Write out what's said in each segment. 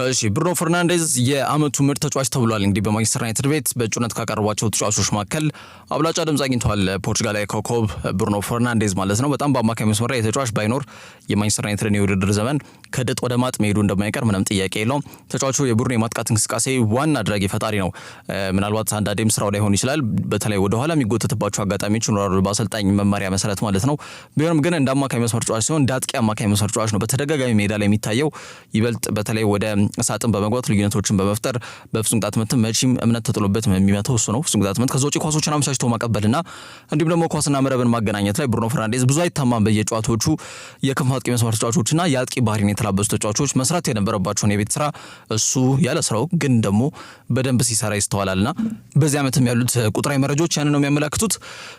እሺ ብሩኖ ፈርናንዴዝ የአመቱ ምርጥ ተጫዋች ተብሏል። እንግዲህ በማንቸስተር ዩናይትድ ቤት በእጩነት ካቀረቧቸው ተጫዋቾች መካከል አብላጫ ድምጽ አግኝቷል። ፖርቹጋላዊ ኮከብ ብሩኖ ፈርናንዴዝ ማለት ነው። በጣም በአማካይ መስመር ላይ የተጫዋች ባይኖር የማንቸስተር ዩናይትድን የውድድር ዘመን ከድጥ ወደ ማጥ መሄዱ እንደማይቀር ምንም ጥያቄ የለውም። ተጫዋቹ የቡድኑ የማጥቃት እንቅስቃሴ ዋና አድራጊ ፈጣሪ ነው። ምናልባት አንዳንዴም ስራው ላይ ሆን ይችላል። በተለይ ወደ ኋላ የሚጎተትባቸው አጋጣሚዎች ይኖራሉ በአሰልጣኝ መመሪያ መሰረት ማለት ነው። ቢሆንም ግን እንደ አማካይ መስመር ተጫዋች ሲሆን እንደ አጥቂ አማካይ መስመር ተጫዋች ነው በተደጋጋሚ ሜዳ ላይ የሚታየው። ይበልጥ በተለይ ወደ ሳጥን በመግባት ልዩነቶችን በመፍጠር በፍጹም ቅጣት ምት መቼም እምነት ተጥሎበት የሚመታው እሱ ነው። ፍጹም ቅጣት ምት ከዛ ውጪ ኳሶችን አመቻችቶ ማቀበልና እንዲሁም ደግሞ ኳስና መረብን ማገናኘት ላይ ብሩኖ ፈርናንዴዝ ብዙ አይታማም። በየጨዋታዎቹ የክንፍ አጥቂ መስመር ተጫዋቾችና የአጥቂ ባህሪን የተላበሱ ተጫዋቾች መስራት የነበረባቸውን የቤት ስራ እሱ ያለ ስራው ግን ደግሞ በደንብ ሲሰራ ይስተዋላልና በዚህ ዓመትም ያሉት ቁጥራዊ መረጃዎች ያንን ነው የሚያመለክቱት።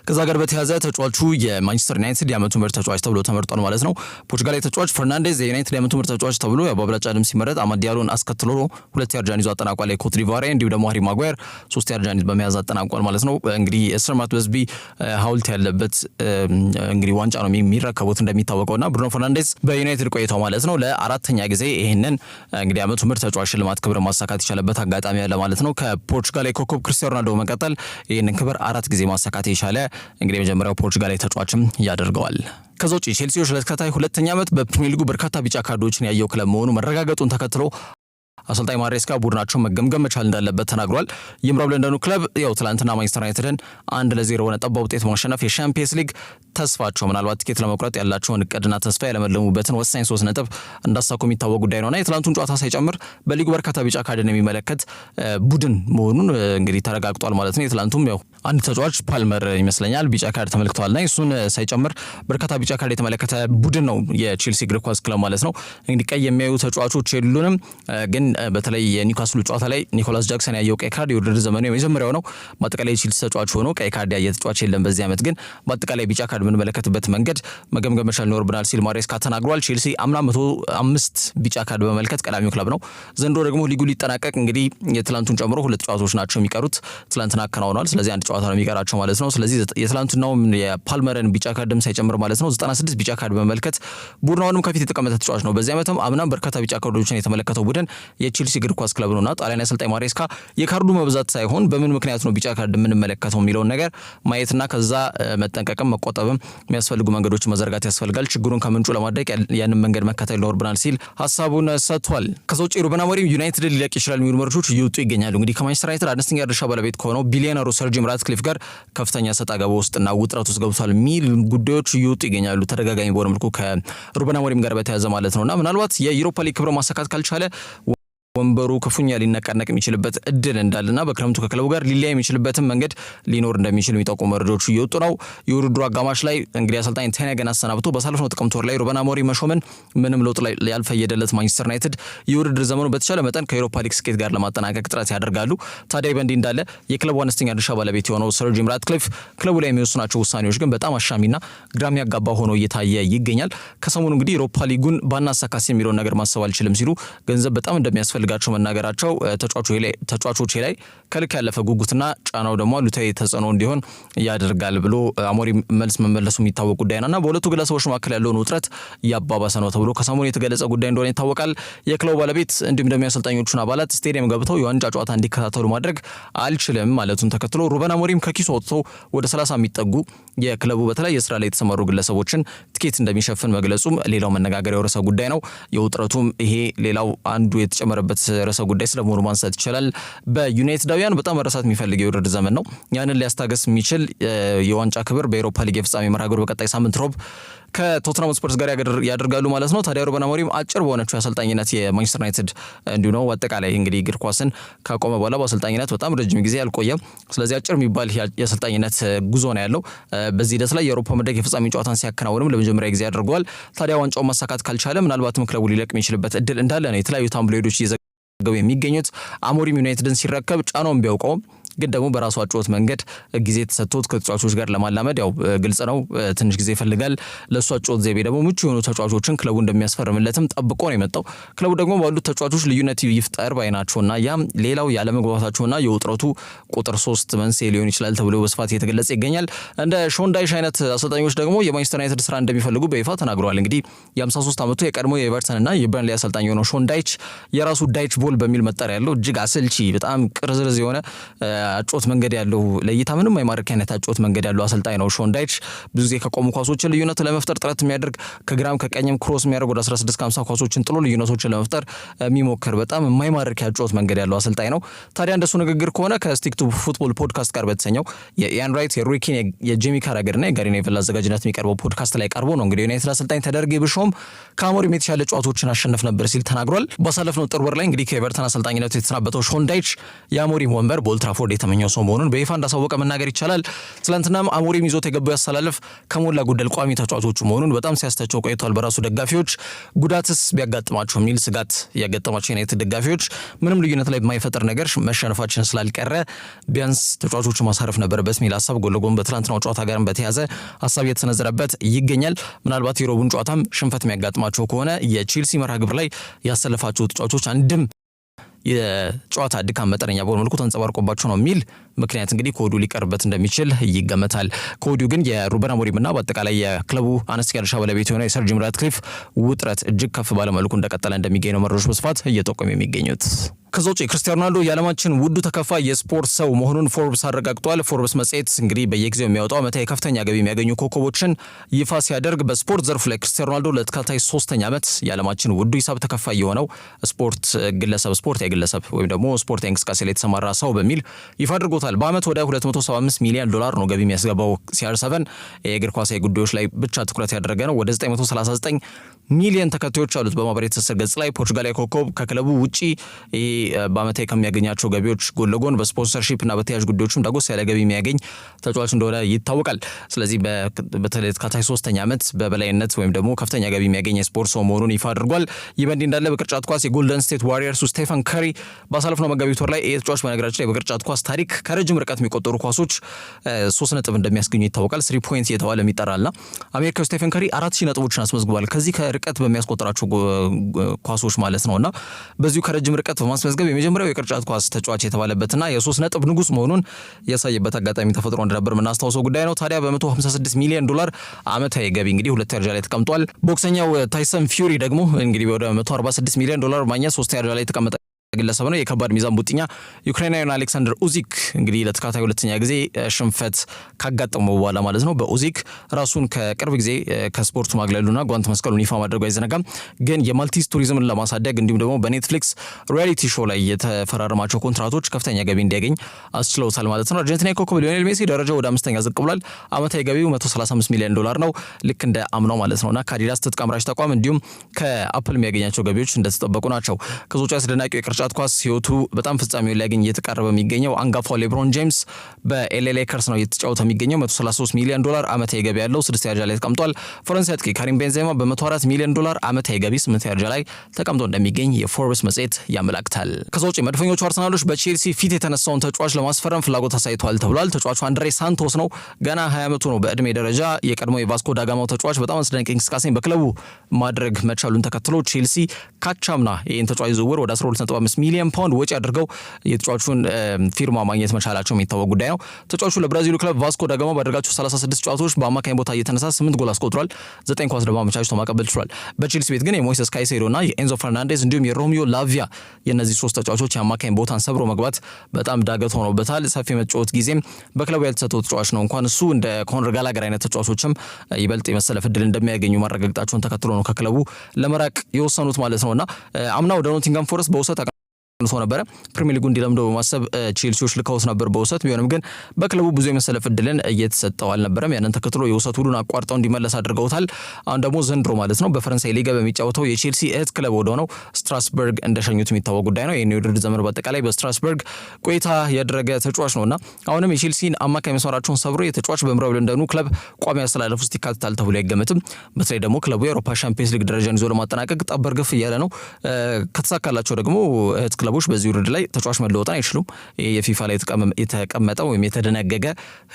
ከዛ ጋር በተያያዘ ተጫዋቹ የማንቸስተር ዩናይትድ የዓመቱ ምርጥ ተጫዋች ተብሎ ተመርጧል ማለት ነው። ፖርቹጋላዊ ተጫዋች ፈርናንዴዝ የዩናይትድ የዓመቱ ምርጥ ተጫዋች ተብሎ በአብላጫ ድምጽ ሲመረጥ አማድ ዲያሎን አስከትሎ 2 ያርጃን ይዞ አጠናቋል። ኮት ዲቫር እንዲሁም ደግሞ ሃሪ ማጓየር 3 ያርጃን በመያዝ አጠናቋል ማለት ነው። እንግዲህ ሰር ማት በዝቢ ሐውልት ያለበት እንግዲህ ዋንጫ ነው የሚረከቡት እንደሚታወቀውና ብሩኖ ፈርናንዴዝ በዩናይትድ ቆይታው ማለት ነው ለአራተኛ ጊዜ ይሄንን እንግዲህ ዓመቱ ምርጥ ተጫዋች ሽልማት ክብር ማሳካት የቻለበት አጋጣሚ አለ ማለት ነው። ከፖርቹጋላዊ ኮከብ ክርስቲያኖ ሮናልዶ መቀጠል ይሄንን ክብር 4 ጊዜ ማሳካት የቻለ እንግዲህ የመጀመሪያው ፖርቹጋላዊ ተጫዋችም ያደርገዋል። ከዛ ውጪ ቼልሲዎች ለተከታታይ ሁለተኛ ዓመት በፕሪሚየር ሊጉ በርካታ ቢጫ ካርዶችን ያየው ክለብ መሆኑ መረጋገጡን ተከትሎ አሰልጣኝ ማሬስካ ቡድናቸው መገምገም መቻል እንዳለበት ተናግሯል። የምዕራብ ለንደኑ ክለብ ያው ትላንትና ማንቸስተር ዩናይትድን 1-0 በሆነ ጠባብ ውጤት ማሸነፍ የሻምፒየንስ ሊግ ተስፋቸው ምናልባት ቲኬት ለመቁረጥ ያላቸውን እቅድና ተስፋ ያለመለሙበትን ወሳኝ 3 ነጥብ እንዳሳኩ የሚታወቅ ጉዳይ ነውና የትላንቱን ጨዋታ ሳይጨምር በሊጉ በርካታ ቢጫ ካርድን የሚመለከት ቡድን መሆኑን እንግዲህ ተረጋግጧል ማለት ነው። የትላንቱም ያው አንድ ተጫዋች ፓልመር ይመስለኛል ቢጫ ካርድ ተመልክቷልና እሱን ሳይጨምር በርካታ ቢጫ ካርድ የተመለከተ ቡድን ነው የቼልሲ እግር ኳስ ክለብ ማለት ነው። እንግዲህ ቀይ የሚያዩ ተጫዋቾች የሉንም ግን በተለይ የኒውካስሉ ጨዋታ ላይ ኒኮላስ ጃክሰን ያየው ቀይ ካርድ የውድድር ዘመኑ የመጀመሪያው ነው። በአጠቃላይ ቼልሲ ተጫዋች ሆኖ ቀይ ካርድ ያየ ተጫዋች የለም በዚህ ዓመት ግን በአጠቃላይ ቢጫ ካርድ የምንመለከትበት መንገድ መገምገም መቻል ይኖርብናል ሲል ማሬስካ ተናግሯል። ቼልሲ አምና 105 ቢጫ ካርድ በመመልከት ቀዳሚው ክለብ ነው። ዘንድሮ ደግሞ ሊጉ ሊጠናቀቅ እንግዲህ የትላንቱን ጨምሮ 2 ጨዋታዎች ናቸው የሚቀሩት። ትላንትና አከናውኗል። ስለዚህ አንድ ጨዋታ ነው የሚቀራቸው ማለት ነው። ስለዚህ የትላንትናው የፓልመርን ቢጫ ካርድም ሳይጨምር ማለት ነው 96 ቢጫ ካርድ በመመልከት ቡድኑንም ከፊት የተቀመጠ ተጫዋች ነው። በዚህ ዓመትም አምናም በርካታ ቢጫ ካርዶችን የተመለከተው ቡድን የቼልሲ እግር ኳስ ክለብ ነውና ጣሊያን አሰልጣኝ ማሬስካ የካርዱ መብዛት ሳይሆን በምን ምክንያት ነው ቢጫ ካርድ የምንመለከተው የሚለውን ነገር ማየትና ከዛ መጠንቀቅም መቆጠብም የሚያስፈልጉ መንገዶች መዘርጋት ያስፈልጋል። ችግሩን ከምንጩ ለማድረቅ ያንን መንገድ መከተል ይኖርብናል ሲል ሀሳቡን ሰጥቷል። ከዛ ውጪ ሩበን አሞሪም ዩናይትድ ሊለቅ ይችላል የሚሉ መረጃዎች እየወጡ ይገኛሉ። እንግዲህ ከማንቸስተር ዩናይትድ አነስተኛ ድርሻ ባለቤት ከሆነው ቢሊዮነሩ ሰር ጂም ራትክሊፍ ጋር ከፍተኛ ሰጣ ገባ ውስጥና ውጥረት ውስጥ ገብቷል የሚል ጉዳዮች እየወጡ ይገኛሉ። ተደጋጋሚ በሆነ መልኩ ከሩበን አሞሪም ጋር በተያያዘ ማለት ነውና ምናልባት የዩሮፓ ሊግ ክብር ማሳካት ካልቻለ ወንበሩ ክፉኛ ሊነቃነቅ የሚችልበት እድል እንዳለና በክረምቱ ከክለቡ ጋር ሊለያይ የሚችልበትን መንገድ ሊኖር እንደሚችል የሚጠቁሙ መረጃዎች እየወጡ ነው። የውድድሩ አጋማሽ ላይ እንግዲህ አሰልጣኝ ቴን ሃግን አሰናብቶ ባሳለፍነው ጥቅምት ወር ላይ ሩበን አሞሪም መሾምን ምንም ለውጥ ላይ ያልፈየደለት ማንቸስተር ዩናይትድ የውድድር ዘመኑ በተቻለ መጠን ከዩሮፓ ሊግ ስኬት ጋር ለማጠናቀቅ ጥረት ያደርጋሉ። ታዲያ በእንዲህ እንዳለ የክለቡ አነስተኛ ድርሻ ባለቤት የሆነው ሰር ጂም ራትክሊፍ ክለቡ ላይ የሚወስናቸው ውሳኔዎች ግን በጣም አሻሚና ግራም ያጋባ ሆኖ እየታየ ይገኛል። ከሰሞኑ እንግዲህ ዩሮፓ ሊጉን ባናሳካስ የሚለውን ነገር ማሰብ አልችልም ሲሉ ገንዘብ በጣም እንደሚያስፈልጋቸው መናገራቸው ተጫዋቾች ላይ ከልክ ያለፈ ጉጉትና ጫናው ደግሞ አሉታዊ ተጽዕኖ እንዲሆን ያደርጋል ብሎ አሞሪም መልስ መመለሱ የሚታወቅ ጉዳይ ነውና በሁለቱ ግለሰቦች መካከል ያለውን ውጥረት ያባባሰ ነው ተብሎ ከሰሞኑ የተገለጸ ጉዳይ እንደሆነ ይታወቃል። የክለቡ ባለቤት እንዲሁም ደግሞ አሰልጣኞቹን አባላት ስቴዲየም ገብተው የዋንጫ ጨዋታ እንዲከታተሉ ማድረግ አልችልም ማለቱን ተከትሎ ሩበን አሞሪም ከኪሱ ወጥቶ ወደ 30 የሚጠጉ የክለቡ በተለይ የስራ ላይ የተሰማሩ ግለሰቦችን ቲኬት እንደሚሸፍን መግለጹም ሌላው መነጋገሪያው ርዕሰ ጉዳይ ነው። የውጥረቱም ይሄ ሌላው አንዱ የተጨመረበት ርዕሰ ጉዳይ ስለመሆኑ ማንሳት ይችላል። በዩናይትዳውያን በጣም መረሳት የሚፈልገው የውድድር ዘመን ነው። ያንን ሊያስታገስ የሚችል የዋንጫ ክብር በኤሮፓ ሊግ የፍጻሜ መርሃ ግብር በቀጣይ ሳምንት ሮብ ከቶተንሃም ስፐርስ ጋር ያደርጋሉ ማለት ነው። ታዲያ ሩበን አሞሪም አጭር በሆነችው የአሰልጣኝነት የማንቸስተር ዩናይትድ እንዲሁ ነው አጠቃላይ እንግዲህ እግር ኳስን ካቆመ በኋላ በአሰልጣኝነት በጣም ረጅም ጊዜ አልቆየም። ስለዚህ አጭር የሚባል የአሰልጣኝነት ጉዞ ነው ያለው። በዚህ ሂደት ላይ የአውሮፓ መድረክ የፍጻሜ ጨዋታን ሲያከናውንም ለመጀመሪያ ጊዜ አድርገዋል። ታዲያ ዋንጫውን ማሳካት ካልቻለ ምናልባትም ክለቡ ሊለቅ የሚችልበት እድል እንዳለ ነው የተለያዩ ታምብሌዶች ገው የሚገኙት። አሞሪም ዩናይትድን ሲረከብ ጫናውን ቢያውቀውም ግን ደግሞ በራሱ አጨዋወት መንገድ ጊዜ ተሰጥቶት ከተጫዋቾች ጋር ለማላመድ ያው ግልጽ ነው ትንሽ ጊዜ ይፈልጋል። ለሱ አጨዋወት ዘይቤ ደግሞ ምቹ የሆኑ ተጫዋቾችን ክለቡ እንደሚያስፈርምለትም ጠብቆ ነው የመጣው። ክለቡ ደግሞ ባሉት ተጫዋቾች ልዩነት ይፍጠር ባይናቸውና ያም ሌላው ያለመግባባታቸውና የውጥረቱ ቁጥር 3 መንስኤ ሊሆን ይችላል ተብሎ በስፋት እየተገለጸ ይገኛል። እንደ ሾን ዳይች አይነት አሰልጣኞች ደግሞ የማንቸስተር ዩናይትድ ስራ እንደሚፈልጉ በይፋ ተናግረዋል። እንግዲህ የ53 ዓመቱ የቀድሞ የኤቨርተንና የበርንሊ አሰልጣኝ የሆነው ሾን ዳይች የራሱ ዳይች ቦል በሚል መጠሪያ ያለው እጅግ አሰልቺ በጣም ቅርዝርዝ የሆነ አጨዋወት መንገድ ያለው ለእይታ ምንም የማይማርክ አይነት አጨዋወት መንገድ ያለው አሰልጣኝ ነው ሾን ዳይች። ብዙ ጊዜ ከቆሙ ኳሶችን ልዩነት ለመፍጠር ጥረት የሚያደርግ ከግራም ከቀኝም ክሮስ የሚያደርግ ወደ 16 ከ50 ኳሶችን ጥሎ ልዩነቶችን ለመፍጠር የሚሞክር በጣም የማይማርክ አጨዋወት መንገድ ያለው አሰልጣኝ ነው። ታዲያ እንደሱ ንግግር ከሆነ ከስቲክ ቱ ፉትቦል ፖድካስት ጋር በተሰኘው የኢያን ራይት የሩኪን የጄሚ ካራገርና የጋሪ ኔቭል አዘጋጅነት የሚቀርበው ፖድካስት ላይ ቀርቦ ነው እንግዲህ ዩናይትድ አሰልጣኝ ተደርጌ ብሾም ከአሞሪም የተሻለ ጨዋታዎችን አሸነፍ ነበር ሲል ተናግሯል። ባሳለፍነው ጥር ወር ላይ እንግዲህ ከኤቨርተን አሰልጣኝነቱ የተሰናበተው ሾን ዳይች የአሞሪም ወንበር በኦልድ ትራፎርድ የተመኘው ሰው መሆኑን በይፋ እንዳሳወቀ መናገር ይቻላል። ትላንትናም አሞሪም ይዞት የገባው ያስተላለፍ ከሞላ ጎደል ቋሚ ተጫዋቾቹ መሆኑን በጣም ሲያስተቸው ቆይቷል። በራሱ ደጋፊዎች ጉዳትስ ቢያጋጥማቸው የሚል ስጋት ያጋጠማቸው ዩናይትድ ደጋፊዎች ምንም ልዩነት ላይ የማይፈጥር ነገር መሸነፋችን ስላልቀረ ቢያንስ ተጫዋቾቹ ማሳረፍ ነበረበት የሚል ሀሳብ ጎን ለጎን በትላንትናው ጨዋታ ጋርም በተያዘ ሀሳብ የተሰነዘረበት ይገኛል። ምናልባት የሮቡን ጨዋታም ሽንፈት የሚያጋጥማቸው ከሆነ የቼልሲ መርሃ ግብር ላይ ያሰለፋቸው ተጫዋቾች አንድም የጨዋታ ድካም መጠነኛ በሆነ መልኩ ተንጸባርቆባቸው ነው የሚል ምክንያት እንግዲህ ከወዲሁ ሊቀርበት እንደሚችል ይገመታል። ከወዲሁ ግን የሩበን አሞሪምና በአጠቃላይ የክለቡ አነስተኛ ድርሻ ባለቤት የሆነ የሰር ጂም ራትክሊፍ ውጥረት እጅግ ከፍ ባለ መልኩ እንደቀጠለ እንደሚገኝ ነው መረጃዎች በስፋት እየጠቆሙ የሚገኙት። ከዛ ውጭ ክርስቲያኖ ሮናልዶ የዓለማችን ውዱ ተከፋይ የስፖርት ሰው መሆኑን ፎርብስ አረጋግጧል። ፎርብስ መጽሔት እንግዲህ በየጊዜው የሚያወጣው ዓመታዊ ከፍተኛ ገቢ የሚያገኙ ኮከቦችን ይፋ ሲያደርግ በስፖርት ዘርፍ ላይ ክርስቲያኖ ሮናልዶ ለተከታታይ 3ኛ ዓመት የዓለማችን ውዱ ሂሳብ ተከፋይ የሆነው ስፖርት ግለሰብ ወይም ደግሞ ስፖርት እንቅስቃሴ ላይ የተሰማራ ሰው በሚል ይፋ አድርጎታል። በአመት ወደ $275 ሚሊዮን ነው ገቢ የሚያስገባው CR7 የእግር ኳሳዊ ጉዳዮች ላይ ብቻ ትኩረት ያደረገ ነው። ወደ 939 ሚሊዮን ተከታዮች አሉት በማህበራዊ ትስስር ገጽ ላይ። ፖርቹጋላዊ ኮከብ ከክለቡ ውጪ በአመታዊ ከሚያገኛቸው ገቢዎች ጎን ለጎን በስፖንሰርሺፕ እና በተያያዥ ጉዳዮችም ዳጎስ ያለ ገቢ የሚያገኝ ተጫዋች እንደሆነ ይታወቃል። ስለዚህ በተለይ ተከታታይ 3ኛ ዓመት በበላይነት ወይም ደግሞ ከፍተኛ ገቢ የሚያገኝ የስፖርት ሰው መሆኑን ይፋ አድርጓል። ይህ በእንዲህ እንዳለ በቅርጫት ኳስ የጎልደን ስቴት ዋሪየርሱ ስቴፈን ከሪ ባሳለፍነው መጋቢት ወር ላይ ተጫዋች በነገራችን ላይ በቅርጫት ኳስ ታሪክ ከረጅም ርቀት የሚቆጠሩ ኳሶች 3 ነጥብ እንደሚያስገኙ ይታወቃል። 3 ፖይንት እየተባለ የሚጠራልና አሜሪካዊ ስቴፈን ከሪ 4000 ነጥቦችን አስመዝግቧል። ከዚህ ከርቀት በሚያስቆጥራቸው ኳሶች ማለት ነውና በዚሁ ከረጅም ርቀት በማስመዝገብ የመጀመሪያው የቅርጫት ኳስ ተጫዋች የተባለበትና የ3 ነጥብ ንጉስ መሆኑን ያሳየበት አጋጣሚ ተፈጥሮ እንደነበር የምናስታውሰው ጉዳይ ነው። ታዲያ $156 ሚሊዮን አመታዊ ገቢ እንግዲህ ሁለተኛ ደረጃ ላይ ተቀምጧል። ቦክሰኛው ታይሰን ፊውሪ ደግሞ እንግዲህ ወደ $146 ሚሊዮን ማግኘት 3ኛ ደረጃ ላይ ተቀመጠ ግለሰብ ነው። የከባድ ሚዛን ቡጥኛ ዩክሬናዊውን አሌክሳንደር ኡዚክ እንግዲህ ለተከታታይ 2ኛ ጊዜ ሽንፈት ካጋጠመው በኋላ ማለት ነው በኡዚክ ራሱን ከቅርብ ጊዜ ከስፖርቱ ማግለሉና ጓንት መስቀሉን ይፋ ማድረጉ አይዘነጋም። ግን የማልቲስ ቱሪዝምን ለማሳደግ እንዲሁም ደግሞ በኔትፍሊክስ ሪያሊቲ ሾው ላይ የተፈራረማቸው ኮንትራቶች ከፍተኛ ገቢ እንዲያገኝ አስችለውታል ማለት ነው። አርጀንቲና ኮከብ ሊዮኔል ሜሲ ደረጃው ወደ 5ኛ ዝቅ ብሏል። አመታዊ ገቢው $135 ሚሊዮን ነው ልክ እንደ አምናው ማለት ነውና ከአዲዳስ ትጥቅ አምራች ተቋም እንዲሁም ከአፕል የሚያገኛቸው ገቢዎች እንደተጠበቁ ናቸው። ከዞቻ አስደናቂው የቅርጫት ኳስ ህይወቱ በጣም ፍጻሜውን ሊያገኝ እየተቃረበ የሚገኘው አንጋፋው ሌብሮን ጄምስ በኤልኤ ሌከርስ ነው እየተጫወተ የሚገኘው። $133 ሚሊዮን አመታዊ ገቢ ያለው 6ኛ ደረጃ ላይ ተቀምጧል። ፈረንሳይ አጥቂ ካሪም ቤንዜማ በ$104 ሚሊዮን አመታዊ ገቢ 8ኛ ደረጃ ላይ ተቀምጦ እንደሚገኝ የፎርብስ መጽሔት ያመላክታል። ከዛ ውጭ መድፈኞቹ አርሰናሎች በቼልሲ ፊት የተነሳውን ተጫዋች ለማስፈረም ፍላጎት አሳይተዋል ተብሏል። ተጫዋቹ አንድሬ ሳንቶስ ነው። ገና 20 ዓመቱ ነው። በእድሜ ደረጃ የቀድሞ የቫስኮ ዳጋማው ተጫዋች በጣም አስደናቂ እንቅስቃሴን በክለቡ ማድረግ መቻሉን ተከትሎ ቼልሲ ካቻምና ይህን ተጫዋች ዝውውር ወደ 12.5 ሚሊዮን ፓውንድ ወጪ አድርገው የተጫዋቹን ፊርማ ማግኘት መቻላቸው የሚታወቅ ጉዳይ ነው። ተጫዋቹ ለብራዚሉ ክለብ ቫስኮ ዳጋማ ባደረጋቸው 36 ጨዋታዎች በአማካኝ ቦታ እየተነሳ 8 ጎል አስቆጥሯል። 9 ኳስ ደግሞ አመቻችቶ ማቀበል ችሏል። በቼልሲ ቤት ግን የሞይሰስ ካይሴዶ እና የኤንዞ ፈርናንዴዝ እንዲሁም የሮሚዮ ላቪያ የእነዚህ 3 ተጫዋቾች የአማካኝ ቦታን ሰብሮ መግባት በጣም ዳገት ሆኖበታል። ሰፊ መጫወት ጊዜም በክለቡ ያልተሰጠው ተጫዋች ነው። እንኳን እሱ እንደ ኮንር ጋላገር አይነት ተጫዋቾችም ይበልጥ የመሰለፍ ዕድል እንደሚያገኙ ማረጋገጣቸውን ተከትሎ ነው ከክለቡ ለመራቅ የወሰኑት ማለት ነውና አምና ወደ ኖቲንጋም ፎረስት በውሰት ሰው ነበረ ፕሪሚየር ሊጉ እንዲለምደው በማሰብ ቼልሲዎች ልከውት ነበር በውሰት ቢሆንም ግን በክለቡ ብዙ የመሰለፍ ዕድልን እየተሰጠው አልነበረም። ያንን ተከትሎ የውሰት ውሉን አቋርጠው እንዲመለስ አድርገውታል። አሁን ደግሞ ዘንድሮ ማለት ነው በፈረንሳይ ሊጋ በሚጫወተው የቼልሲ እህት ክለብ ወደሆነው ስትራስበርግ እንደሸኙት የሚታወቅ ጉዳይ ነው። ይህን የውድድር ዘመን በአጠቃላይ በስትራስበርግ ቆይታ ያደረገ ተጫዋች ነውና አሁንም የቼልሲን አማካይ መስመራቸውን ሰብሮ የተጫዋች በምዕራብ ለንደኑ ክለብ ቋሚ አስተላለፍ ውስጥ ይካተታል ተብሎ አይገመትም። በተለይ ደግሞ ክለቡ የአውሮፓ ሻምፒየንስ ሊግ ደረጃን ይዞ ለማጠናቀቅ ጠበር ግፍ እያለ ነው። ከተሳካላቸው ደግሞ እህት ክለቡ ክለቦች በዚህ ውድድር ላይ ተጫዋች መለወጥን አይችሉም። ይሄ የፊፋ ላይ የተቀመጠው ወይም የተደነገገ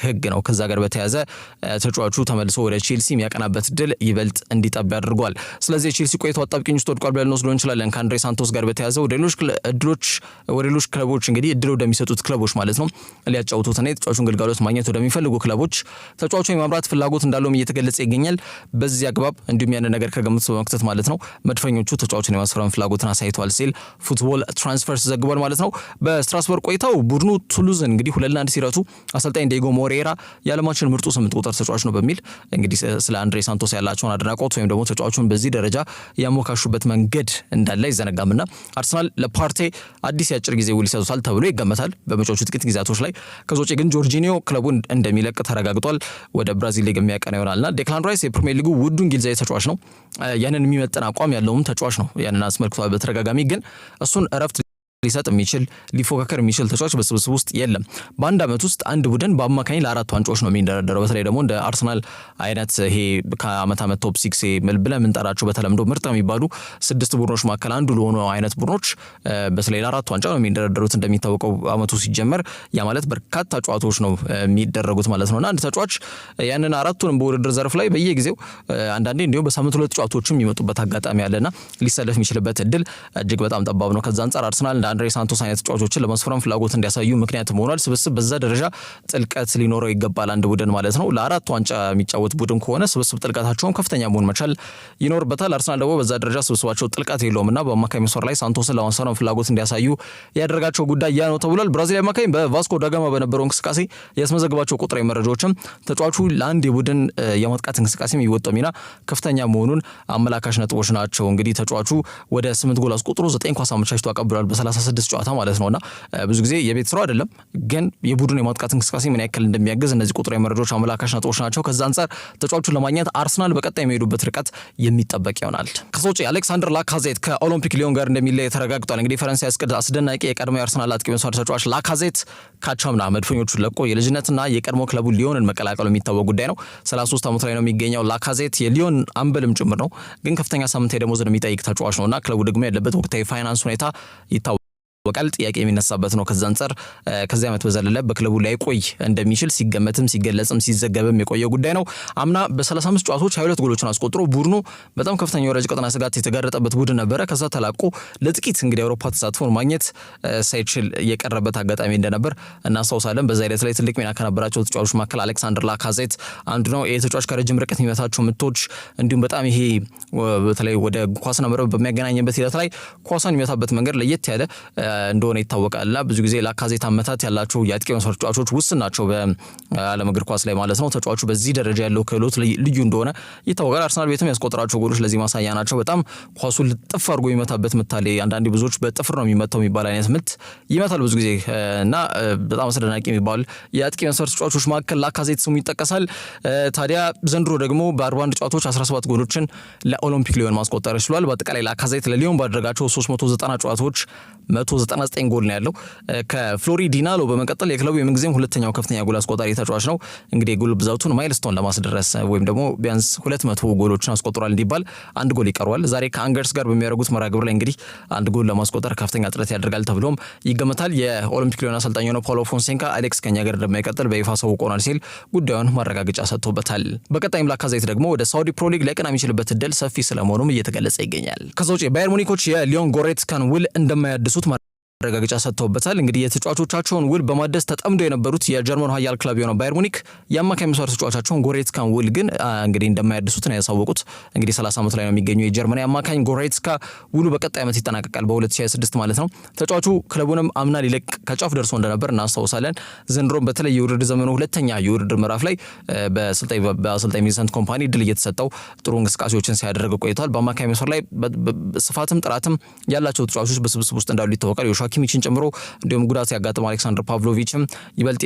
ህግ ነው። ከዛ ጋር በተያያዘ ተጫዋቹ ተመልሶ ወደ ቼልሲ የሚያቀናበት ድል ይበልጥ እንዲጠብ ያደርገዋል። ስለዚህ የቼልሲ ቆይታው አጣብቂኝ ውስጥ ወድቋል ብለን ልንወስደው እንችላለን። ከአንድሬ ሳንቶስ ጋር በተያያዘ ወደ ሌሎች ክለቦች እንግዲህ እድል ወደሚሰጡት ክለቦች ማለት ነው ሊያጫውቱትና የተጫዋቹን ግልጋሎት ማግኘት ወደሚፈልጉ ክለቦች ተጫዋቹ የማምራት ፍላጎት እንዳለውም እየተገለጸ ይገኛል። በዚህ አግባብ እንዲሁም ያንን ነገር ከግምት በመክተት ማለት ነው መድፈኞቹ ተጫዋቹን የማስፈረም ፍላጎትን አሳይተዋል ሲል ፉትቦል ትራንስፈርስ ዘግቧል ማለት ነው። በስትራስበርግ ቆይታው ቡድኑ ቱሉዝን እንግዲህ 2-1 ሲረቱ አሰልጣኝ ዲየጎ ሞሬራ የዓለማችን ምርጡ 8 ቁጥር ተጫዋች ነው በሚል እንግዲህ ስለ አንድሬ ሳንቶስ ያላቸውን አድናቆት ወይም ደግሞ ተጫዋቹን በዚህ ደረጃ ያሞካሹበት መንገድ እንዳለ አይዘነጋምና አርሰናል ለፓርቴ አዲስ የአጭር ጊዜ ውል ይሰጡታል ተብሎ ይገመታል በመጪዎቹ ጥቂት ጊዜያቶች ላይ። ከዛ ውጪ ግን ጆርጂኒዮ ክለቡን እንደሚለቅ ተረጋግጧል። ወደ ብራዚል ሊግ የሚያቀና ይሆናልና ዴክላን ራይስ የፕሪሚየር ሊጉ ውዱ እንግሊዛዊ ተጫዋች ነው። ያንን የሚመጥን አቋም ያለውም ተጫዋች ነው። ያንን አስመልክቷል በተደጋጋሚ። ግን እሱን እረፍት ሊሰጥ የሚችል ሊፎካከር የሚችል ተጫዋች በስብስብ ውስጥ የለም። በአንድ ዓመት ውስጥ አንድ ቡድን በአማካኝ ለ4 ዋንጫዎች ነው የሚንደረደረው። በተለይ ደግሞ እንደ አርሰናል አይነት ይሄ ከዓመት ዓመት ቶፕ 6 ብለን የምንጠራቸው በተለምዶ ምርጥ የሚባሉ 6 ቡድኖች መካከል አንዱ ለሆኑ አይነት ቡድኖች በተለይ ለ4 ዋንጫ ነው የሚንደረደሩት። እንደሚታወቀው ዓመቱ ሲጀመር ያ ማለት በርካታ ጨዋታዎች ነው የሚደረጉት ማለት ነውና አንድ ተጫዋች ያንን አራቱንም በውድድር ዘርፍ ላይ በየጊዜው አንዳንዴ እንዲሁም በሳምንት 2 ጨዋታዎችም የሚመጡበት አጋጣሚ ያለና ሊሰለፍ የሚችልበት እድል እጅግ በጣም ጠባብ ነው። ከዛ አንጻር አርሰናል አንድሬ ሳንቶስ አይነት ተጫዋቾችን ለማስፈረም ፍላጎት እንዲያሳዩ ምክንያት ሆኗል። ስብስብ በዛ ደረጃ ጥልቀት ሊኖረው ይገባል አንድ ቡድን ማለት ነው። ለ4 ዋንጫ የሚጫወት ቡድን ከሆነ ስብስብ ጥልቀታቸውም ከፍተኛ መሆን መቻል ይኖርበታል። አርሰናል ደግሞ በዛ ደረጃ ስብስባቸው ጥልቀት የለውምና በአማካይ መስመር ላይ ሳንቶስን ለማስፈረም ፍላጎት እንዲያሳዩ ያደረጋቸው ጉዳይ ያ ነው ተብሏል። ብራዚል አማካይ በቫስኮ ዳጋማ በነበረው እንቅስቃሴ ያስመዘግባቸው ቁጥራዊ መረጃዎችም ተጫዋቹ ለአንድ የቡድን የማጥቃት እንቅስቃሴ የሚወጣው ሚና ከፍተኛ መሆኑን አመላካሽ ነጥቦች ናቸው። እንግዲህ ተጫዋቹ ወደ 8 ጎል አስቆጥሮ 9 ኳስ አመቻችቶ አቀብሏል በ36 ጨዋታ ማለት ነውና ብዙ ጊዜ የቤት ስራው አይደለም፣ ግን የቡድን የማጥቃት እንቅስቃሴ ምን ያክል እንደሚያግዝ እነዚህ ቁጥራዊ መረጃዎች አመላካሽ ነጥቦች ናቸው። ከዛ አንጻር ተጫዋቹን ለማግኘት አርሰናል በቀጣይ የሚሄዱበት ርቀት የሚጠበቅ ይሆናል። ከዛ ውጪ አሌክሳንደር ላካዜት ከኦሎምፒክ ሊዮን ጋር እንደሚለይ ተረጋግጧል። እንግዲህ ፈረንሳይ አስደናቂ የቀድሞ የአርሰናል አጥቂ መስመር ተጫዋች ላካዜት ካቻምና መድፈኞቹን ለቆ የልጅነትና የቀድሞ ክለቡ ሊዮንን መቀላቀሉ የሚታወቅ ጉዳይ ነው። 33 ዓመት ላይ ነው የሚገኘው ላካዜት የሊዮን አምበልም ጭምር ነው። ግን ከፍተኛ ሳምንታዊ ደሞዝን የሚጠይቅ ተጫዋች ነውና ክለቡ ደግሞ ያለበት ወቅታዊ ፋይናንስ ሁኔታ ይታወቃል። ወቃል ጥያቄ የሚነሳበት ነው። ከዛ አንጻር ከዚህ ዓመት በዘለለ በክለቡ ላይ ቆይ እንደሚችል ሲገመትም ሲገለጽም ሲዘገብም የቆየ ጉዳይ ነው። አምና በ35 ጨዋታዎች 22 ጎሎችን አስቆጥሮ ቡድኑ በጣም ከፍተኛ የወራጅ ቀጠና ስጋት የተጋረጠበት ቡድን ነበረ። ከዛ ተላቆ ለጥቂት እንግዲህ አውሮፓ ተሳትፎን ማግኘት ሳይችል የቀረበት አጋጣሚ እንደነበር እናስታውሳለን። በዛ ሂደት ላይ ትልቅ ሚና ከነበራቸው ተጫዋቾች መካከል አሌክሳንደር ላካዜት አንዱ ነው። ይሄ ተጫዋች ከረጅም ርቀት የሚመታቸው ምቶች እንዲሁም በጣም ይሄ በተለይ ወደ ኳስና መረብ በሚያገናኝበት ሂደት ላይ ኳሷን የሚመታበት መንገድ ለየት ያለ እንደሆነ ይታወቃልና ብዙ ጊዜ ላካዜት አመታት ያላቸው የአጥቂ መስመር ተጫዋቾች ውስን ናቸው በዓለም እግር ኳስ ላይ ማለት ነው። ተጫዋቹ በዚህ ደረጃ ያለው ክህሎት ልዩ እንደሆነ ይታወቃል። አርሰናል ቤትም ያስቆጠራቸው ጎሎች ለዚህ ማሳያ ናቸው። በጣም ኳሱን ልጥፍ አድርጎ የሚመታበት ምታሌ አንዳንዴ ብዙዎች በጥፍር ነው የሚመታው የሚባል አይነት ምት ይመታል ብዙ ጊዜ እና በጣም አስደናቂ የሚባል የአጥቂ መስመር ተጫዋቾች መካከል ላካዜት ስሙ ይጠቀሳል። ታዲያ ዘንድሮ ደግሞ በ41 ጨዋታዎች 17 ጎሎችን ለኦሎምፒክ ሊዮን ማስቆጠር ችሏል። በአጠቃላይ ላካዜት ለሊዮን ባደረጋቸው 390 ጨዋታዎች 199 ጎል ነው ያለው። ከፍሎሪዲናሎ በመቀጠል የክለቡ የምንጊዜም ሁለተኛው ከፍተኛ ጎል አስቆጣሪ ተጫዋች ነው። እንግዲህ የጎል ብዛቱን ማይልስቶን ለማስደረስ ወይም ደግሞ ቢያንስ 200 ጎሎችን አስቆጥሯል እንዲባል አንድ ጎል ይቀረዋል። ዛሬ ከአንገርስ ጋር በሚያደርጉት መርሃ ግብር ላይ እንግዲህ አንድ ጎል ለማስቆጠር ከፍተኛ ጥረት ያደርጋል ተብሎም ይገመታል። የኦሎምፒክ ሊዮን አሰልጣኝ ነው ፓውሎ ፎንሴካ አሌክስ ከኛ ጋር እንደማይቀጥል በይፋ አሳውቆናል ሲል ጉዳዩን ማረጋገጫ ሰጥቶበታል። በቀጣይም ላካዜት ደግሞ ወደ ሳውዲ ፕሮ ሊግ ሊያቀና የሚችልበት እድል ሰፊ ስለመሆኑም እየተገለጸ ይገኛል። ከዛ ውጪ ባየር ሙኒኮች የሊዮን ጎሬትስካን ውል እንደማያድሱት ማረጋገጫ ሰጥተውበታል። እንግዲህ የተጫዋቾቻቸውን ውል በማደስ ተጠምዶ የነበሩት የጀርመን ኃያል ክለብ የሆነው ባየር ሙኒክ የአማካይ መስመር ተጫዋቻቸውን ጎሬትስካን ውል ግን እንግዲህ እንደማያድሱት ነው ያሳወቁት። እንግዲህ 30 ዓመት ላይ ነው የሚገኘው የጀርመን አማካኝ ጎሬትስካ ውሉ በቀጣይ ዓመት ይጠናቀቃል በ2026 ማለት ነው። ተጫዋቹ ክለቡንም አምና ሊለቅ ከጫፍ ደርሶ እንደነበር እናስታውሳለን። ዘንድሮም በተለይ የውድድር ዘመኑ ሁለተኛ የውድድር ምዕራፍ ላይ በአሰልጣኝ ቪንሰንት ኮምፓኒ ድል እየተሰጠው ጥሩ እንቅስቃሴዎችን ሲያደርግ ቆይቷል። በአማካይ መስመር ላይ ስፋትም ጥራትም ያላቸው ተጫዋቾች በስብስብ ውስጥ እንዳሉ ይታወቃል። ኪሚችን ጨምሮ እንዲሁም ጉዳት ያጋጠመው አሌክሳንደር ፓቭሎቪችም ይበልጥ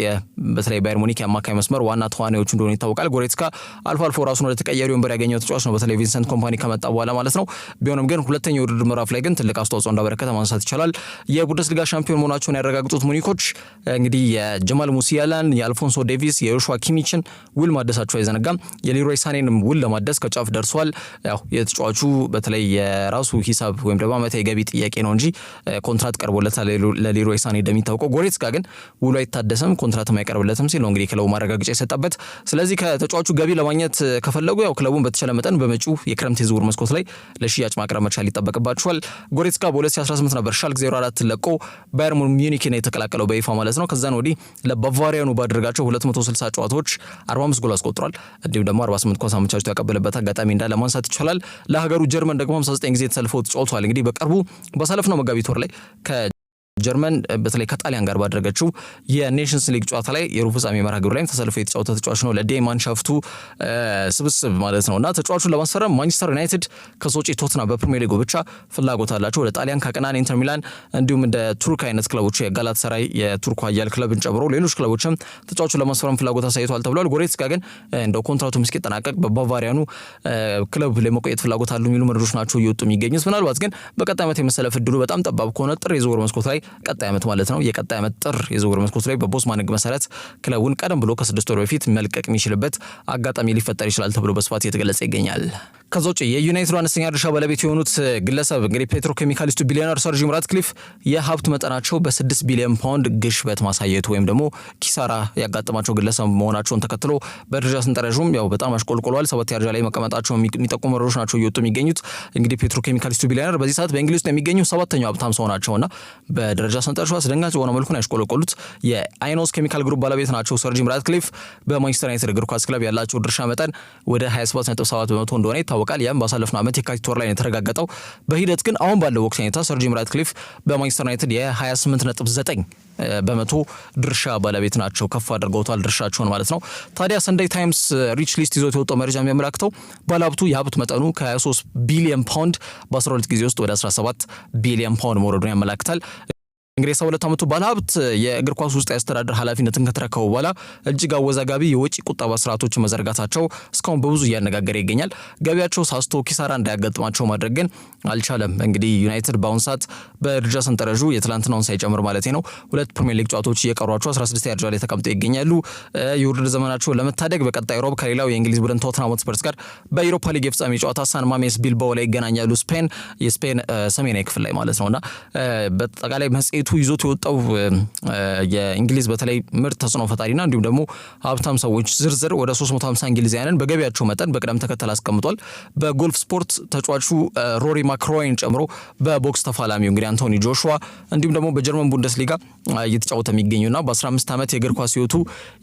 በተለይ ባየር ሙኒክ የአማካይ መስመር ዋና ተዋናዮች እንደሆነ ይታወቃል። ጎሬትስካ አልፎ አልፎ ራሱን ወደ ተቀያሪ ወንበር ያገኘው ተጫዋች ነው በተለይ ቪንሰንት ኮምፓኒ ከመጣ በኋላ ማለት ነው። ቢሆንም ግን ሁለተኛው የውድድር ምዕራፍ ላይ ግን ትልቅ አስተዋጽኦ እንዳበረከተ ማንሳት ይቻላል። የቡንደስሊጋ ሻምፒዮን መሆናቸውን ያረጋግጡት ሙኒኮች እንግዲህ የጀማል ሙሲያላን፣ የአልፎንሶ ዴቪስ፣ የዮሹዋ ኪሚችን ውል ማደሳቸው አይዘነጋም። የሌሮይ ሳኔንም ውል ለማደስ ከጫፍ ደርሷል። ያው የተጫዋቹ በተለይ የራሱ ሂሳብ ወይም ደግሞ ዓመታዊ ገቢ ጥያቄ ነው እንጂ ኮንትራት ቀርቦለት ተፈርሞለታል ለሌሮይ ሳኔ እንደሚታወቀው። ጎሬትስካ ግን ውሉ አይታደስም፣ ኮንትራትም አይቀርብለትም ሲል ነው እንግዲህ ክለቡ ማረጋገጫ የሰጠበት። ስለዚህ ከተጫዋቹ ገቢ ለማግኘት ከፈለጉ ያው ክለቡን በተቻለ መጠን በመጪው የክረምት የዝውውር መስኮት ላይ ለሽያጭ ማቅረብ መቻል ይጠበቅባቸዋል። ጎሬትስካ በ2018 ነበር ሻልክ 04 ለቆ ባየር ሙኒክን የተቀላቀለው በይፋ ማለት ነው። ከዛን ወዲህ ለባቫሪያኑ ባደረጋቸው 260 ጨዋታዎች 45 ጎል አስቆጥሯል። እንዲሁም ደግሞ 48 ኳስ አመቻችቶ ያቀበለበት አጋጣሚ እንዳለ ማንሳት ይቻላል። ለሀገሩ ጀርመን ደግሞ 59 ጊዜ ተሰልፈው ተጫውቷል። እንግዲህ በቅርቡ ባሳለፍነው መጋቢት ወር ላይ ጀርመን በተለይ ከጣሊያን ጋር ባደረገችው የኔሽንስ ሊግ ጨዋታ ላይ የሩብ ፍጻሜ መርሃ ግብር ላይ ተሰልፎ የተጫወተ ተጫዋች ነው ለዴ ማንሻፍቱ ስብስብ ማለት ነውና ተጫዋቹን ለማስፈረም ማንቸስተር ዩናይትድ ከሶጪ ቶትናም በፕሪሚየር ሊጉ ብቻ ፍላጎት አላቸው። ወደ ጣሊያን ካቀናን ኢንተር ሚላን እንዲሁም እንደ ቱርክ አይነት ክለቦች የጋላታሳራይ የቱርክ ኃያል ክለብን ጨምሮ ሌሎች ክለቦችም ተጫዋቹን ለማስፈረም ፍላጎት አሳይተዋል ተብሏል። ጎሬትስካ ግን እንደው ኮንትራቱ እስኪጠናቀቅ በባቫሪያኑ ክለብ ለመቆየት ፍላጎት አሉ የሚሉ መረጃዎች ናቸው እየወጡ የሚገኙት። ምናልባት ግን በቀጣይ ዓመት የመሰለፍ እድሉ በጣም ጠባብ ከሆነ ጥር የዝውውር መስኮት ላይ ቀጣይ ዓመት ማለት ነው የቀጣይ ዓመት ጥር የዝውውር መስኮት ላይ በቦስማን ሕግ መሰረት ክለቡን ቀደም ብሎ ከ6 ወር በፊት መልቀቅ የሚችልበት አጋጣሚ ሊፈጠር ይችላል ተብሎ በስፋት እየተገለጸ ይገኛል። ከዛ ውጭ የዩናይትድ አነስተኛ ድርሻ ባለቤት የሆኑት ግለሰብ እንግዲህ ፔትሮኬሚካሊስቱ ቢሊዮነር ሰር ጂም ራትክሊፍ የሀብት መጠናቸው በ6 ቢሊዮን ፓውንድ ግሽበት ማሳየቱ ወይም ደግሞ ኪሳራ ያጋጠማቸው ግለሰብ መሆናቸውን ተከትሎ በደረጃ ሰንጠረዡም ያው በጣም አሽቆልቁሏል። 7 ደረጃ ላይ መቀመጣቸው የሚጠቁሙ መረጃዎች ናቸው እየወጡ የሚገኙት። እንግዲህ ፔትሮኬሚካሊስቱ ቢሊዮነር በዚህ ሰዓት በእንግሊዝ ውስጥ የሚገኙ 7ኛው ሀብታም ሰው ናቸውና በደረጃ ሰንጠረዡ አስደንጋጭ በሆነ መልኩ ነው ያሽቆለቆሉት። የአይኖስ ኬሚካል ግሩፕ ባለቤት ናቸው ሰር ጂም ራትክሊፍ። በማንቸስተር ዩናይትድ እግር ኳስ ክለብ ያላቸው ድርሻ መጠን ወደ 27.7 በመቶ እንደሆነ ይታወቃል። ያም ባሳለፍነው ዓመት የካቲት ወር ላይ የተረጋገጠው። በሂደት ግን አሁን ባለው ወቅት ሁኔታ ሰር ጂም ራትክሊፍ በማንቸስተር ዩናይትድ የ28.9 በመቶ ድርሻ ባለቤት ናቸው። ከፍ አድርገውታል ድርሻቸውን ማለት ነው። ታዲያ ሰንደይ ታይምስ ሪች ሊስት ይዞት የወጣው መረጃ የሚያመላክተው ባለሀብቱ የሀብት መጠኑ ከ23 ቢሊዮን ፓውንድ በ12 ጊዜ ውስጥ ወደ 17 ቢሊዮን ፓውንድ መውረዱን ያመላክታል። እንግዲህ 72 ዓመቱ ባለሀብት የእግር ኳስ ውስጥ ያስተዳደር ኃላፊነትን ከተረከቡ በኋላ እጅግ አወዛጋቢ የወጪ ቁጠባ ስርዓቶችን መዘርጋታቸው እስካሁን በብዙ እያነጋገረ ይገኛል። ገቢያቸው ሳስቶ ኪሳራ እንዳያጋጥማቸው ማድረግ ግን አልቻለም። እንግዲህ ዩናይትድ በአሁኑ ሰዓት በደረጃ ሰንጠረዡ የትላንትናውን ሳይጨምር ማለት ነው 2 ፕሪሚየር ሊግ ጨዋታዎች እየቀሯቸው 16 ደረጃ ላይ ተቀምጠው ይገኛሉ። የውድድር ዘመናቸውን ለመታደግ በቀጣይ ሮብ ከሌላው የእንግሊዝ ቡድን ቶተንሃም ሆትስፐርስ ጋር በዩሮፓ ሊግ የፍጻሜ ጨዋታ ሳን ማሜስ ቢልባኦ ላይ ይገናኛሉ። የስፔን ሰሜናዊ ክፍል ላይ ማለት ነውና በጠቃላይ መጽሔቱ ይዞት የወጣው የእንግሊዝ በተለይ ምርጥ ተጽዕኖ ፈጣሪና እንዲሁም ደግሞ ሀብታም ሰዎች ዝርዝር ወደ 350 እንግሊዛውያንን በገቢያቸው መጠን በቅደም ተከተል አስቀምጧል። በጎልፍ ስፖርት ተጫዋቹ ሮሪ ማክሮይን ጨምሮ በቦክስ ተፋላሚው እንግዲህ አንቶኒ ጆሹዋ እንዲሁም ደግሞ በጀርመን ቡንደስሊጋ እየተጫወተ የሚገኙና በ15 ዓመት የእግር ኳስ ህይወቱ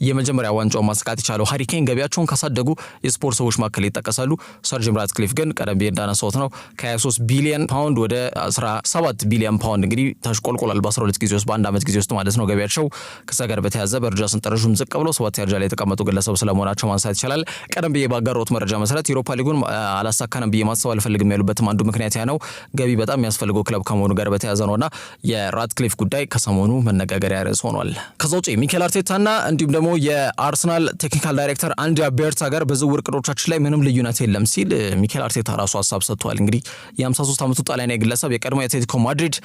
የመጀመሪያ ዋንጫውን ማሳካት የቻለው ሃሪ ኬን ገቢያቸውን ካሳደጉ የስፖርት ሰዎች መካከል ይጠቀሳሉ። ሰር ጂም ራትክሊፍ ግን ቀደም ብዬ እንዳነሳሁት ነው ከ23 ቢሊዮን ፓውንድ ወደ 17 ቢሊዮን ፓውንድ እንግዲህ ተሽቆልቆላል በ12 ጊዜ ውስጥ በአንድ ዓመት ጊዜ ውስጥ ማለት ነው ገቢያቸው። ከዛ ጋር በተያያዘ በደረጃ ሰንጠረዡም ዝቅ ብለው 7 ደረጃ ላይ የተቀመጡ ግለሰብ ስለመሆናቸው ማንሳት ይቻላል። ቀደም ብዬ ባጋራሁት መረጃ መሰረት ዩሮፓ ሊጉን አላሳካንም ብዬ ማሰብ አልፈልግም ያሉበትም አንዱ ምክንያት ያ ነው። ገቢ በጣም የሚያስፈልገው ክለብ ከመሆኑ ጋር በተያያዘ ነውና የራትክሊፍ ጉዳይ ከሰሞኑ መነጋገሪያ ርዕስ ሆኗል። ከዛ ውጪ ሚኬል አርቴታና እንዲሁም ደግሞ የአርሰናል ቴክኒካል ዳይሬክተር አንድሪያ ቤርታ ጋር በዝውውር እቅዶቻችን ላይ ምንም ልዩነት የለም ሲል ሚኬል አርቴታ ራሱ ሀሳብ ሰጥቷል። እንግዲህ የ53 ዓመቱ ጣሊያናዊ ግለሰብ የቀድሞ የአትሌቲኮ ማድሪድ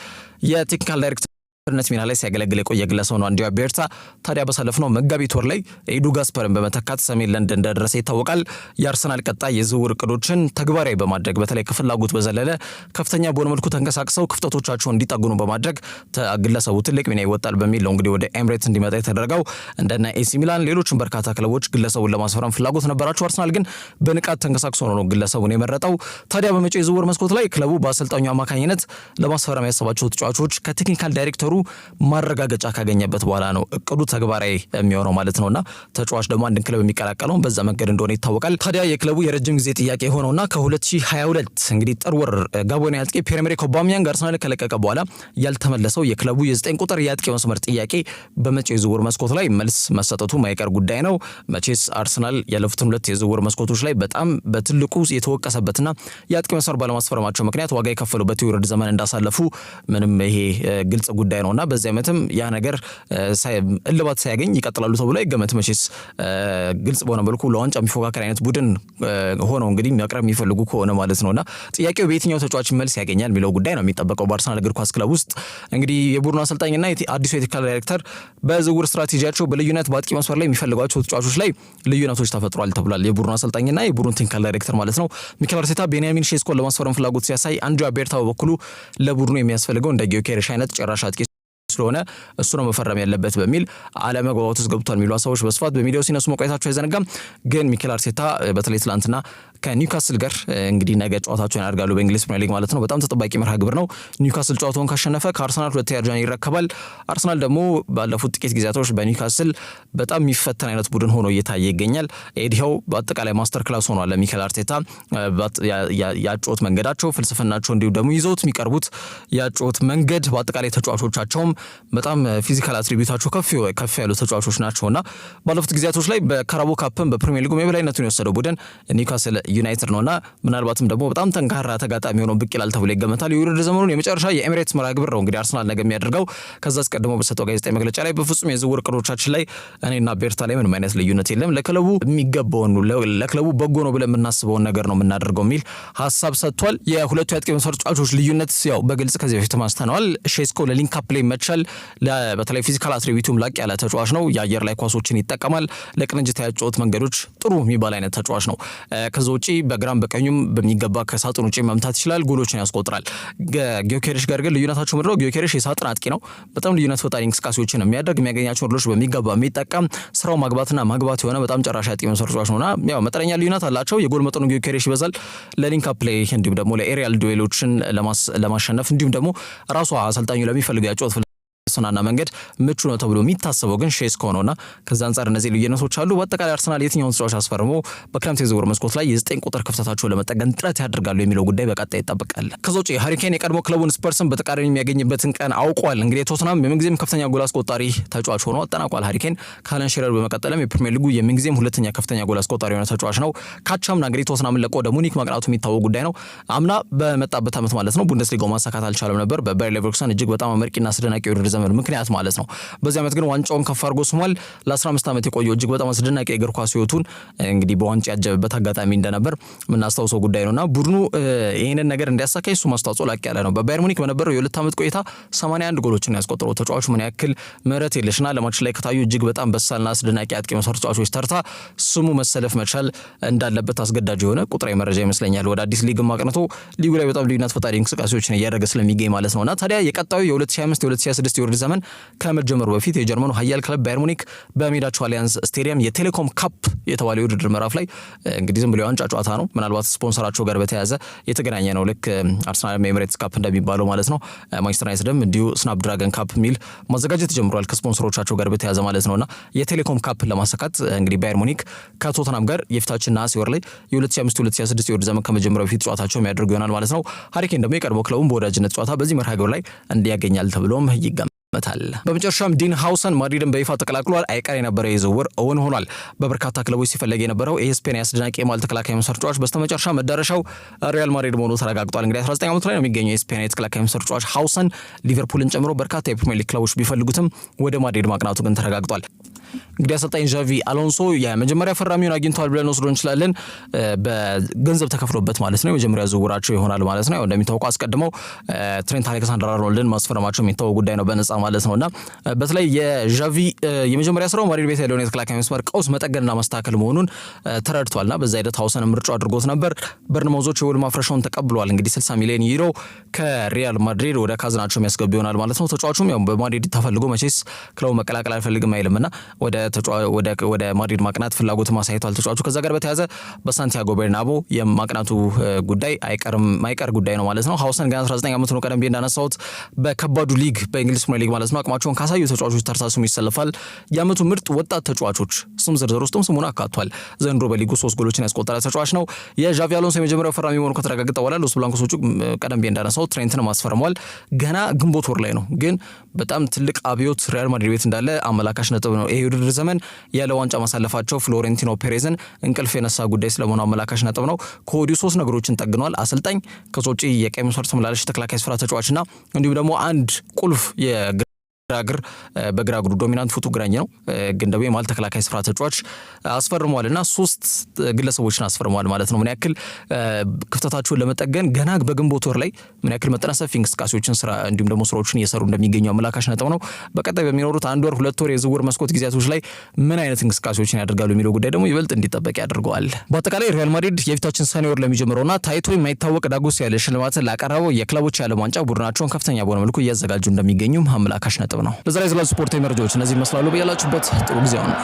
የቴክኒካል ዳይሬክተር ነት ሚና ላይ ሲያገለግል የቆየ ግለሰብ ነው አንድሪያ ቤርታ። ታዲያ ባሳለፍነው መጋቢት ወር ላይ ኤዱ ጋስፐርን በመተካት ሰሜን ለንደን እንደደረሰ ይታወቃል። የአርሰናል ቀጣይ የዝውውር እቅዶችን ተግባራዊ በማድረግ በተለይ ከፍላጎት በዘለለ ከፍተኛ በሆነ መልኩ ተንቀሳቅሰው ክፍተቶቻቸውን እንዲጠግኑ በማድረግ ግለሰቡ ትልቅ ሚና ይወጣል በሚል ነው እንግዲህ ወደ ኤምሬትስ እንዲመጣ የተደረገው። እንደና ኤሲ ሚላን ሌሎችም በርካታ ክለቦች ግለሰቡን ለማስፈረም ፍላጎት ነበራቸው። አርሰናል ግን በንቃት ተንቀሳቅሶ ነው ግለሰቡን የመረጠው። ታዲያ በመጪው የዝውውር መስኮት ላይ ክለቡ በአሰልጣኙ አማካኝነት ለማስፈረም ያሰባቸው ተጫዋቾች ከቴክኒካል ዳይሬክተሩ ማረጋገጫ ካገኘበት በኋላ ነው እቅዱ ተግባራዊ የሚሆነው ማለት ነውና ተጫዋች ደግሞ አንድን ክለብ የሚቀላቀለው በዛ መንገድ እንደሆነ ይታወቃል። ታዲያ የክለቡ የረጅም ጊዜ ጥያቄ የሆነውና ከ2022 እንግዲህ ጥር ወር ጋቦን አጥቂ ፒየር-ኤመሪክ ኦባሚያንግ አርሰናል ከለቀቀ በኋላ ያልተመለሰው የክለቡ የ9 ቁጥር የአጥቂ መስመር ጥያቄ በመጪው የዝውውር መስኮት ላይ መልስ መሰጠቱ ማይቀር ጉዳይ ነው። መቼስ አርሰናል ያለፉትን 2 የዝውውር መስኮቶች ላይ በጣም በትልቁ የተወቀሰበትና የአጥቂ መስመር ባለማስፈረማቸው ምክንያት ዋጋ የከፈሉበት የውርድ ዘመን እንዳሳለፉ ምንም ይሄ ግልጽ ጉዳይ ነውና በዚህ ዓመትም ያ ነገር እልባት ሳያገኝ ይቀጥላሉ ተብሎ አይገመትም። መቼስ ግልጽ በሆነ መልኩ ለዋንጫ የሚፎካከር አይነት ቡድን ሆነው እንግዲህ መቅረብ የሚፈልጉ ከሆነ ማለት ነውና ጥያቄው በየትኛው ተጫዋች መልስ ያገኛል የሚለው ጉዳይ ነው የሚጠበቀው። በአርሰናል እግር ኳስ ክለብ ውስጥ እንግዲህ የቡድኑ አሰልጣኝና አዲሱ የቴክኒካል ዳይሬክተር በዝውውር ስትራቴጂያቸው በልዩነት በአጥቂ መስመር ላይ የሚፈልጓቸው ተጫዋቾች ላይ ልዩነቶች ተፈጥሯል ተብሏል። የቡድኑ አሰልጣኝና የቡድኑ ቴክኒካል ዳይሬክተር ማለት ነው ሚኬል አርቴታ ቤንያሚን ሼስኮን ለማስፈረም ፍላጎት ሲያሳይ፣ አንድሪያ ቤርታ በበኩሉ ለቡድኑ የሚያስፈልገው እንደ ጊዮኬሬሽ አይነት ጨራሽ አጥቂ ስለሆነ እሱ ነው መፈረም ያለበት በሚል አለመግባባት ውስጥ ገብቷል የሚሉ ሀሳቦች በስፋት በሚዲያው ሲነሱ መቆየታቸው አይዘነጋም። ግን ሚኬል አርቴታ በተለይ ትላንትና ከኒውካስል ጋር እንግዲህ ነገ ጨዋታቸውን ያደርጋሉ በእንግሊዝ ፕሪሚየር ሊግ ማለት ነው። በጣም ተጠባቂ መርሃ ግብር ነው። ኒውካስል ጨዋታውን ካሸነፈ ከአርሰናል ሁለተኛ ደረጃን ይረከባል። አርሰናል ደግሞ ባለፉት ጥቂት ጊዜያቶች በኒውካስል በጣም የሚፈተን አይነት ቡድን ሆኖ እየታየ ይገኛል። ኤዲሃው በአጠቃላይ ማስተር ክላስ ሆኗል ለሚኬል አርቴታ። ያጮት መንገዳቸው፣ ፍልስፍናቸው እንዲሁ ደግሞ ይዘውት የሚቀርቡት ያጮት መንገድ በአጠቃላይ ተጫዋቾቻቸውም በጣም ፊዚካል አትሪቢዩታቸው ከፍ ያሉ ተጫዋቾች ናቸውና ባለፉት ጊዜያቶች ላይ በካራቦ ካፕም በፕሪሚየር ሊጉ የበላይነቱን የወሰደው ቡድን ኒውካስል ዩናይትድ ነውና ምናልባትም ደግሞ በጣም ጠንካራ ተጋጣሚ ሆኖ ብቅ ይላል ተብሎ ይገመታል። የውድድር ዘመኑን የመጨረሻ የኤሚሬትስ መርሃ ግብር ነው እንግዲህ አርሰናል ነገ የሚያደርገው። ከዛ አስቀድሞ በሰጠው ጋዜጣዊ መግለጫ ላይ በፍጹም የዝውውር እቅዶቻችን ላይ እኔና ቤርታ ላይ ምንም አይነት ልዩነት የለም፣ ለክለቡ የሚገባውን ለክለቡ በጎ ነው ብለን የምናስበውን ነገር ነው የምናደርገው የሚል ሀሳብ ሰጥቷል። የሁለቱ የአጥቂ መስመር ተጫዋቾች ልዩነት ያው በግልጽ ከዚህ በፊት ማስተነዋል። ሼስኮ ለሊንክ አፕ ላይ ይመቻል። በተለይ ፊዚካል አትሪቢዩቱም ላቅ ያለ ተጫዋች ነው። የአየር ላይ ኳሶችን ይጠቀማል። ለቅንጅት ያጮት መንገዶች ጥሩ የሚባል አይነት ተጫዋች ነው። ከዛ ውጪ በግራም በቀኙም በሚገባ ከሳጥን ውጪ መምታት ይችላል፣ ጎሎችን ያስቆጥራል። ጊዮኬሬሽ ጋር ግን ልዩነታቸው ምንድነው? ጊዮኬሬሽ የሳጥን አጥቂ ነው። በጣም ልዩነት ፈጣሪ እንቅስቃሴዎችን የሚያደርግ የሚያገኛቸውን ድሎች በሚገባ የሚጠቀም ስራው ማግባትና ማግባት የሆነ በጣም ጨራሽ አጥቂ መስመር ተጫዋች ነውና ያው መጠነኛ ልዩነት አላቸው። የጎል መጠኑ ጊዮኬሬሽ ይበዛል። ለሊንክ አፕ ላይ እንዲሁም ደግሞ ለኤሪያል ዱዌሎችን ለማሸነፍ እንዲሁም ደግሞ ራሷ አሰልጣኙ ለሚፈልገው ያጮት ፍልስፍናና መንገድ ምቹ ነው ተብሎ የሚታሰበው ግን ሼስኮ ነውና ከዛ አንጻር እነዚህ ልዩነቶች አሉ። በአጠቃላይ አርሰናል የትኛውን ተጫዋች አስፈርሞ በክረምት የዝውውር መስኮት ላይ የ9 ቁጥር ክፍተታቸውን ለመጠገን ጥረት ያደርጋሉ የሚለው ጉዳይ በቀጣይ ይጠበቃል። ከዛ ውጪ ሃሪ ኬን የቀድሞ ክለቡን ስፐርስን በተቃራኒ የሚያገኝበትን ቀን አውቋል። እንግዲህ ቶተንሃም የምንጊዜም ከፍተኛ ጎል አስቆጣሪ ተጫዋች ሆኖ አጠናቋል። ሃሪ ኬን ከአለን ሺረር በመቀጠልም የፕሪሚየር ሊጉ የምንጊዜም ሁለተኛ ከፍተኛ ጎል አስቆጣሪ የሆነ ተጫዋች ነው። ካቻምና እንግዲህ ቶተንሃምን ለቆ ወደ ሙኒክ ማቅናቱ የሚታወቅ ጉዳይ ነው። አምና በመጣበት ዓመት ማለት ነው ቡንደስሊጋው ማሳካት አልቻለም ነበር በባየር ሌቨርኩሰን እጅግ በጣም አመርቂና አስደናቂ የውድድር ዘመን ምክንያት ማለት ነው። በዚህ ዓመት ግን ዋንጫውን ከፍ አድርጎ ስሟል። ለ15 ዓመት የቆየው እጅግ በጣም አስደናቂ የእግር ኳስ ህይወቱን እንግዲህ በዋንጫ ያጀበበት አጋጣሚ እንደነበር የምናስታውሰው ጉዳይ ነውና ቡድኑ ይህንን ነገር እንዲያሳካ እሱ ማስተዋጽኦ ላቅ ያለ ነው። በባየር ሙኒክ በነበረው የ2 ዓመት ቆይታ 81 ጎሎችን ያስቆጠረው ተጫዋቹ ምን ያክል ምህረት የለሽና ለማችን ላይ ከታዩ እጅግ በጣም በሳልና አስደናቂ አጥቂ መስመር ተጫዋቾች ተርታ ስሙ መሰለፍ መቻል እንዳለበት አስገዳጅ የሆነ ቁጥራዊ መረጃ ይመስለኛል። ወደ አዲስ ሊግ ማቅነቶ ሊጉ ላይ በጣም ልዩነት ፈጣሪ እንቅስቃሴዎችን እያደረገ ስለሚገኝ ማለት ነውና ታዲያ የቀጣዩ የ2025-2026 የውድድር ዘመን ከመጀመሩ በፊት የጀርመኑ ኃያል ክለብ ባየር ሙኒክ በሜዳቸው አሊያንስ ስቴዲየም የቴሌኮም ካፕ የተባለ የውድድር ምዕራፍ ላይ እንግዲህ ዝም ብሎ የዋንጫ ጨዋታ ነው። ምናልባት ስፖንሰራቸው ጋር በተያያዘ የተገናኘ ነው። ልክ አርሰናል ኤሚሬትስ ካፕ እንደሚባለው ማለት ነው። ማንቸስተር ዩናይትድም እንዲሁ ስናፕ ድራገን ካፕ የሚል ማዘጋጀት ጀምሯል ከስፖንሰሮቻቸው ጋር በተያያዘ ማለት ነውና የቴሌኮም ካፕ ለማሳካት እንግዲህ ባየር ሙኒክ ከቶተንሃም ጋር የፊታችን ነሐሴ ወር ላይ የ2025-2026 የውድድር ዘመን ከመጀመሪያው በፊት ጨዋታቸው የሚያደርጉ ይሆናል ማለት ነው። ሃሪ ኬን ደግሞ የቀድሞ ክለቡን በወዳጅነት ጨዋታ በዚህ መርሃ ግብር ላይ እንዲያገኛል ተብሎም ይገኛል። በመጨረሻም ዲን ሃውሰን ማድሪድን በይፋ ተቀላቅሏል። አይቀር የነበረ የዝውውር እውን ሆኗል። በበርካታ ክለቦች ሲፈለግ የነበረው የስፔን አስደናቂ የማል ተከላካይ መስመር ተጫዋች በስተመጨረሻ መዳረሻው ሪያል ማድሪድ መሆኑ ተረጋግጧል። እንግዲህ 19 ዓመቱ ላይ ነው የሚገኘው የስፔን የተከላካይ መስመር ተጫዋች ሃውሰን ሊቨርፑልን ጨምሮ በርካታ የፕሪሚየር ሊግ ክለቦች ቢፈልጉትም ወደ ማድሪድ ማቅናቱ ግን ተረጋግጧል። እንግዲህ አሰልጣኝ ዣቪ አሎንሶ የመጀመሪያ ፈራሚውን አግኝተዋል ብለን ወስዶ እንችላለን። በገንዘብ ተከፍሎበት ማለት ነው። የመጀመሪያ ዝውውራቸው ይሆናል ማለት ነው። እንደሚታወቀው አስቀድመው ትሬንት አሌክሳንደር አርኖልድን ማስፈረማቸው የሚታወቅ ጉዳይ ነው በነጻ ማለት ነውና በተለይ የዣቪ የመጀመሪያ ስራው ማድሪድ ቤት ያለውን የተከላካይ መስመር ቀውስ መጠገንና ማስተካከል መሆኑን ተረድቷልና በዛ ሂደት ሃውሰን ምርጫው አድርጎት ነበር። በርንማውዞች የውል ማፍረሻውን ተቀብሏል። እንግዲህ 60 ሚሊዮን ዩሮ ከሪያል ማድሪድ ወደ ካዝናቸው የሚያስገቡ ይሆናል ማለት ነው። ተጫዋቹም ያው በማድሪድ ተፈልጎ መቼስ ክለቡ መቀላቀል አልፈልግም አይልምና ወደ ማድሪድ ማቅናት ፍላጎት ማሳይቷል ተጫዋቹ። ከዛ ጋር በተያያዘ በሳንቲያጎ ቤርናቦ የማቅናቱ ጉዳይ ማይቀር ጉዳይ ነው ማለት ነው። ሃውሰን ገና 19 ዓመቱ ነው። ቀደም ብዬ እንዳነሳሁት በከባዱ ሊግ በእንግሊዝ ፕሪሚየር ሊግ ማለት ነው አቅማቸውን ካሳዩ ተጫዋቾች ተርታ ስሙ ይሰለፋል። የዓመቱ ምርጥ ወጣት ተጫዋቾች ስም ዝርዝር ውስጥም ስሙን አካቷል። ዘንድሮ በሊጉ 3 ጎሎችን ያስቆጠረ ተጫዋች ነው። የዣቪ አሎንሶ የመጀመሪያው ፈራሚ መሆኑ ከተረጋገጠ በኋላ ሎስ ብላንኮሶቹ ቀደም ብዬ እንዳነሳሁት ትሬንትን አስፈርመዋል። ገና ግንቦት ወር ላይ ነው፣ ግን በጣም ትልቅ አብዮት ሪያል ማድሪድ ቤት እንዳለ አመላካሽ ነጥብ ነው። ይሄ ውድድር ዘመን ያለ ዋንጫ ማሳለፋቸው ፍሎሬንቲኖ ፔሬዝን እንቅልፍ የነሳ ጉዳይ ስለመሆኑ አመላካሽ ነጥብ ነው። ከወዲሁ 3 ነገሮችን ጠግኗል አሰልጣኝ። ከዛ ውጪ የቀይ መስመር ተመላላሽ ተከላካይ ስፍራ ተጫዋችና እንዲሁም ደግሞ አንድ ቁልፍ እግር በግራ እግሩ ዶሚናንት ፉቱ ግራኝ ነው፣ ግን ደግሞ የማል ተከላካይ ስፍራ ተጫዋች አስፈርሟልና 3 ግለሰቦችን አስፈርሟል ማለት ነው። ምን ያክል ክፍተታቸውን ለመጠገን ገና በግንቦት ወር ላይ ምን ያክል መጠነ ሰፊ እንቅስቃሴዎችን ስራ እንዲሁም ደግሞ ስራዎችን እየሰሩ እንደሚገኙ አመላካሽ ነጥብ ነው። በቀጣይ በሚኖሩት 1 ወር 2 ወር የዝውውር መስኮት ጊዜያቶች ላይ ምን አይነት እንቅስቃሴዎችን ያደርጋሉ የሚለው ጉዳይ ደግሞ ይበልጥ እንዲጠበቅ ያደርገዋል። በአጠቃላይ ሪያል ማድሪድ የፊታችን ሰኔ ወር ለሚጀምረውና ታይቶ የማይታወቅ ዳጎስ ያለ ሽልማትን ላቀረበው የክለቦች የዓለም ዋንጫ ቡድናቸውን ከፍተኛ በሆነ መልኩ እያዘጋጁ እንደሚገኙ አመላካሽ ነጥብ ነው። ለዛሬ ስለ ስፖርታዊ መረጃዎች እነዚህ ይመስላሉ። በያላችሁበት ጥሩ ጊዜ ነው።